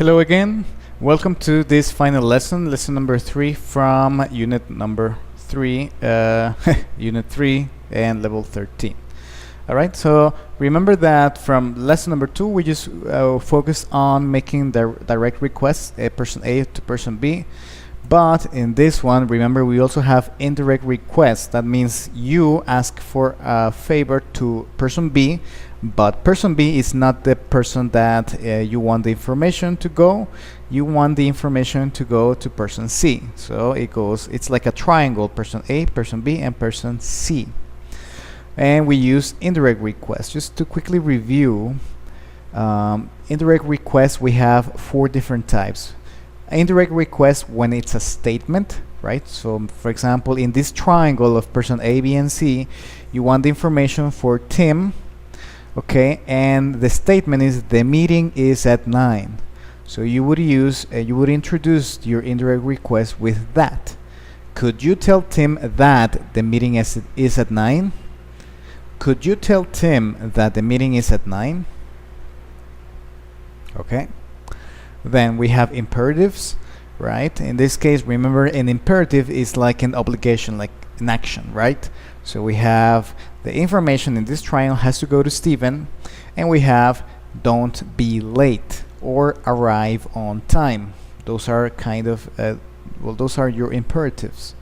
Hello again. Welcome to this final lesson, lesson number 3 from unit number 3, unit 3 and level 13. Alright, so remember that from lesson number 2 we just focused on making the direct requests, person A to person B. But in this one, remember, we also have indirect requests. That means you ask for a favor to person B, but person B is not the person that you want the information to go. You want the information to go to person C. So it's like a triangle, person A, person B, and person C. And we use indirect requests. Just to quickly review, indirect requests, we have 4 different types. Indirect request when it's a statement, right? So for example, in this triangle of person A, B, and C, you want the information for Tim, okay, and the statement is the meeting is at 9. So you would introduce your indirect request with that. Could you tell Tim that the meeting is at 9? Could you tell Tim that the meeting is at 9? Okay. Then we have imperatives, right? In this case, remember, an imperative is like an obligation, like an action, right? So we have the information in this triangle has to go to Stephen, and we have don't be late or arrive on time. Those are kind of, those are your imperatives.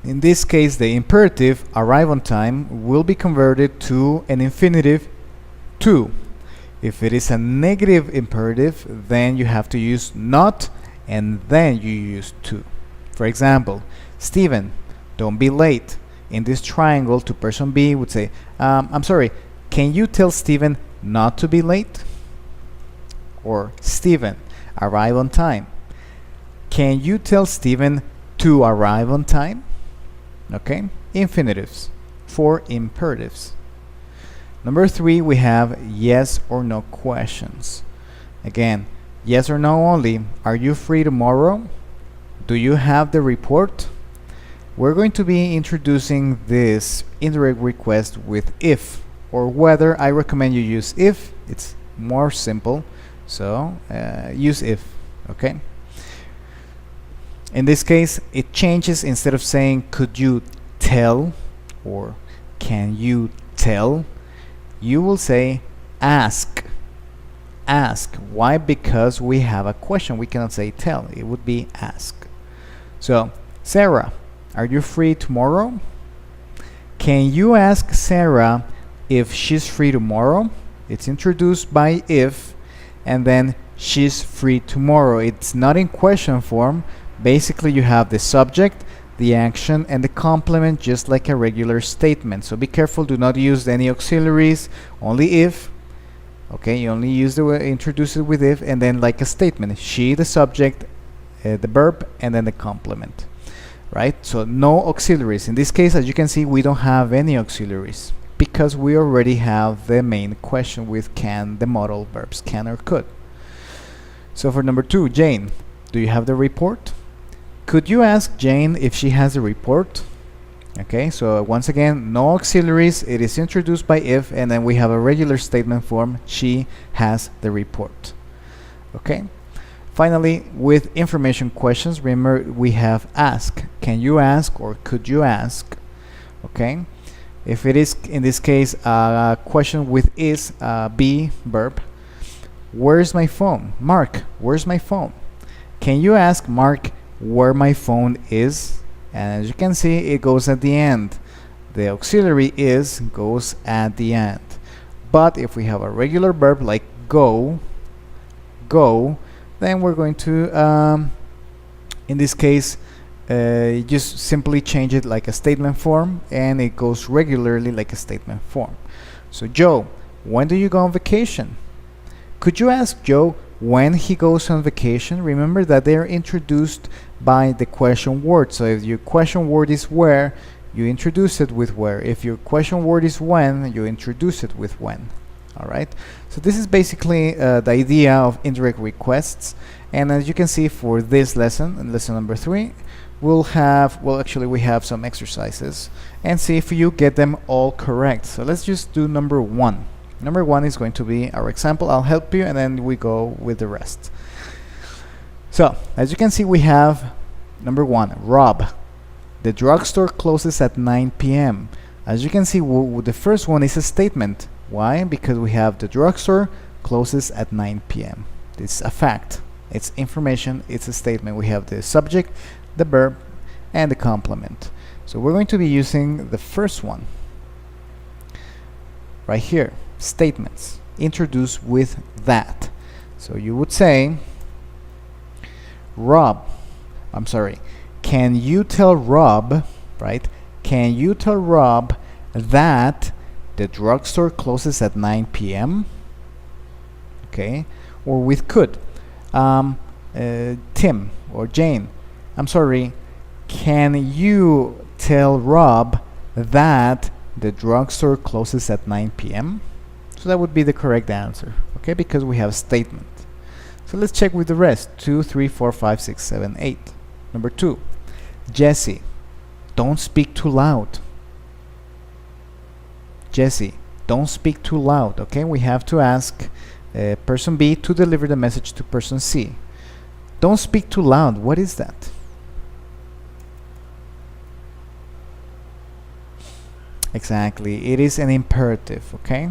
In this case, the imperative, arrive on time, will be converted to an infinitive to. If it is a negative imperative, then you have to use not, and then you use to. For example, Stephen, don't be late. In this triangle, to person B would say, I'm sorry, can you tell Stephen not to be late? Or Stephen, arrive on time. Can you tell Stephen to arrive on time? Okay, infinitives for imperatives. Number 3, we have yes or no questions. Again, yes or no only. Are you free tomorrow? Do you have the report? We're going to be introducing this indirect request with if or whether. I recommend you use if. It's more simple. So use if. Okay. In this case, it changes. Instead of saying could you tell or can you tell, you will say ask. Ask. Why? Because we have a question. We cannot say tell. It would be ask. So, Sarah, are you free tomorrow? Can you ask Sarah if she's free tomorrow? It's introduced by if, and then she's free tomorrow. It's not in question form. Basically, you have the subject, the action, and the complement, just like a regular statement. So be careful, do not use any auxiliaries, only if. Okay, you only use introduce it with if, and then like a statement, she, the subject, the verb, and then the complement, right? So no auxiliaries. In this case, as you can see, we don't have any auxiliaries because we already have the main question with can, the modal verbs can or could. So for number 2, Jane, do you have the report? Could you ask Jane if she has a report? Okay, so once again, no auxiliaries. It is introduced by if, and then we have a regular statement form. She has the report. Okay. Finally, with information questions, remember we have ask. Can you ask or could you ask? Okay. If it is, in this case, a question with is, be, verb. Where's my phone? Mark, where's my phone? Can you ask Mark where my phone is? And as you can see, it goes at the end. The auxiliary is goes at the end. But if we have a regular verb like go, then we're going to, in this case, just simply change it like a statement form, and it goes regularly like a statement form. So Joe, when do you go on vacation? Could you ask Joe when he goes on vacation? Remember that they are introduced by the question word. So if your question word is where, you introduce it with where. If your question word is when, you introduce it with when. All right. So this is basically the idea of indirect requests. And as you can see, for this lesson, lesson number 3, we'll have, well, actually we have some exercises and see if you get them all correct. So let's just do number 1. Number 1 is going to be our example. I'll help you and then we go with the rest. So, as you can see, we have number 1, Rob. The drugstore closes at 9 p.m. As you can see, the first one is a statement. Why? Because we have the drugstore closes at 9 p.m. It's a fact. It's information. It's a statement. We have the subject, the verb, and the complement. So we're going to be using the first one right here. Statements introduced with that. So you would say, can you tell Rob, right? Can you tell Rob that the drugstore closes at 9 p.m.? Okay, or with could. Tim or Jane, I'm sorry, can you tell Rob that the drugstore closes at 9 p.m.? So that would be the correct answer, okay, because we have a statement. So let's check with the rest. 2, 3, 4, 5, 6, 7, 8. Number 2, Jesse, don't speak too loud. Jesse, don't speak too loud. Okay, we have to ask person B to deliver the message to person C. Don't speak too loud. What is that? Exactly, it is an imperative. Okay,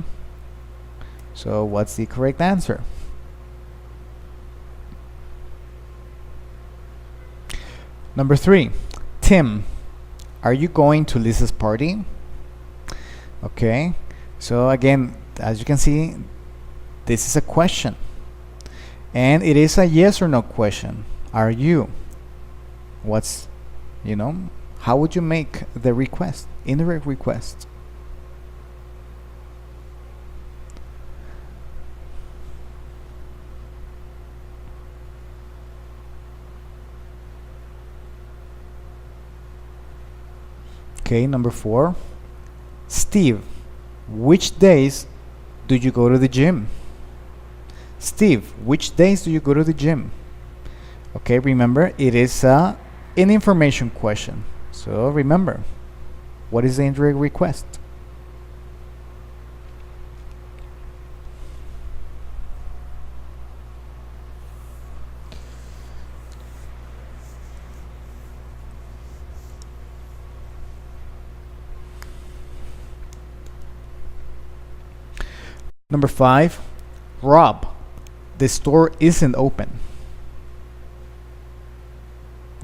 so what's the correct answer? Number 3, Tim, are you going to Lisa's party? Okay, so again, as you can see, this is a question, and it is a yes or no question. Are you? What's, how would you make the request? Indirect request. Okay, number 4, Steve, which days do you go to the gym? Steve, which days do you go to the gym? Okay, remember, it is an information question. So remember, what is the indirect request? Number 5, Rob, the store isn't open.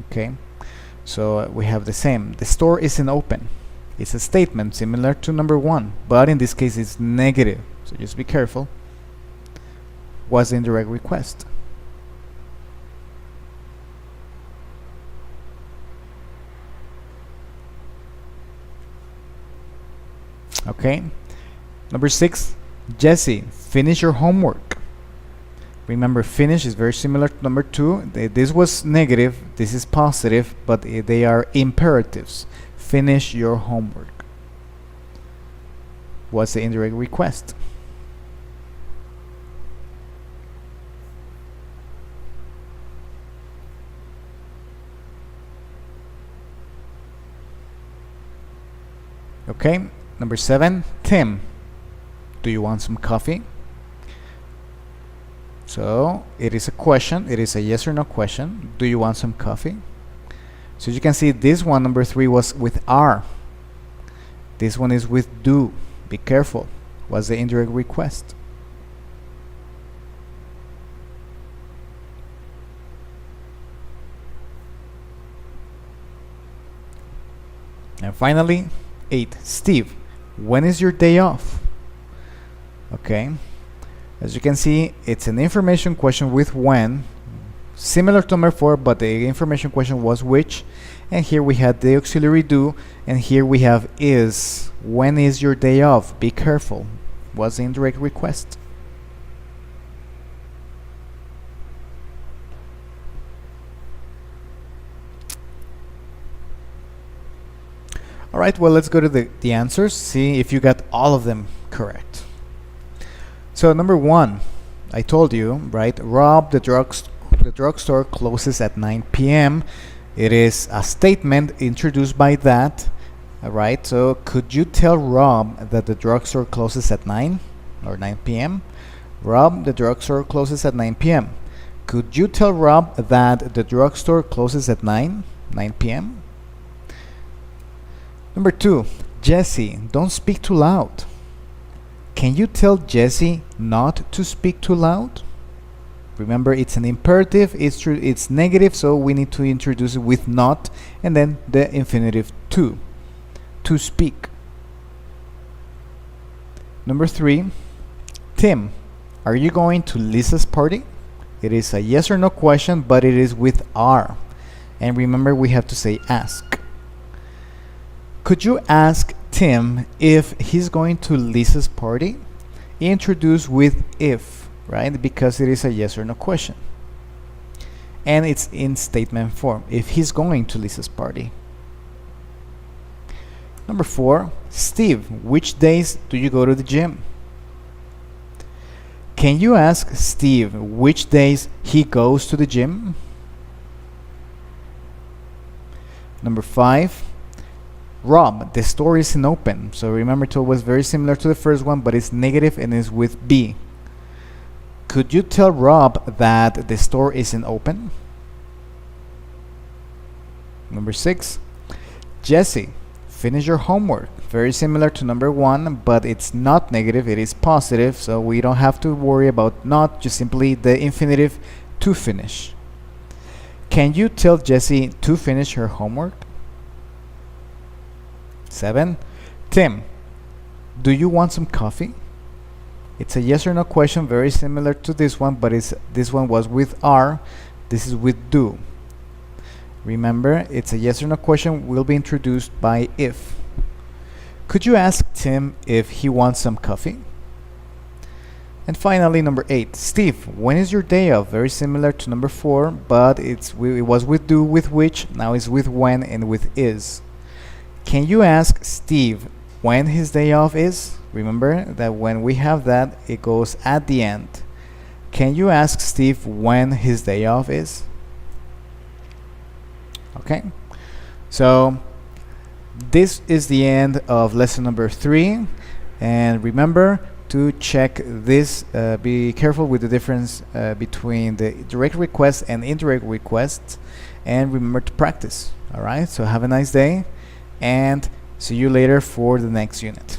Okay, so we have the same. The store isn't open. It's a statement similar to number 1, but in this case it's negative. So just be careful. What's the indirect request? Okay, number 6, Jesse, finish your homework. Remember, finish is very similar to number 2. This was negative, this is positive, but they are imperatives. Finish your homework. What's the indirect request? Okay, number 7, Tim, do you want some coffee? So it is a question. It is a yes or no question. Do you want some coffee? So you can see this one, number 3, was with are. This one is with do. Be careful. What's the indirect request? And finally, 8, Steve, when is your day off? Okay, as you can see, it's an information question with when, similar to number 4, but the information question was which, and here we had the auxiliary do, and here we have is. When is your day off? Be careful. What's the indirect request? Alright, well, let's go to the answers, see if you got all of them correct. So number 1, I told you, right? Rob, the drugstore closes at 9 p.m. It is a statement introduced by that, right? So could you tell Rob that the drugstore closes at 9? or 9 p.m. Rob, the drugstore closes at 9 p.m. Could you tell Rob that the drugstore closes at 9 p.m.? Number 2, Jesse, don't speak too loud. Can you tell Jesse not to speak too loud? Remember, it's an imperative, it's negative, so we need to introduce it with not, and then the infinitive to speak. Number 3, Tim, are you going to Lisa's party? It is a yes or no question, but it is with are. And remember, we have to say ask. Could you ask Tim if he's going to Lisa's party? Introduce with if, right? Because it is a yes or no question. And it's in statement form, if he's going to Lisa's party. Number 4, Steve, which days do you go to the gym? Can you ask Steve which days he goes to the gym? Number 5, Rob, the store isn't open. So remember, it was very similar to the first one, but it's negative and is with be. Could you tell Rob that the store isn't open? Number 6, Jesse, finish your homework. Very similar to number 1, but it's not negative, it is positive, so we don't have to worry about not, just simply the infinitive to finish. Can you tell Jessie to finish her homework? 7, Tim, do you want some coffee? It's a yes or no question, very similar to this one, but this one was with are, this is with do. Remember, it's a yes or no question, will be introduced by if. Could you ask Tim if he wants some coffee? And finally, number 8, Steve, when is your day off? Very similar to number 4, but it was with do, with which, now it's with when and with is. Can you ask Steve when his day off is? Remember that when we have that, it goes at the end. Can you ask Steve when his day off is? Okay, so this is the end of lesson number 3, and remember to check this, be careful with the difference between the direct requests and indirect requests, and remember to practice. Alright, so have a nice day and see you later for the next unit.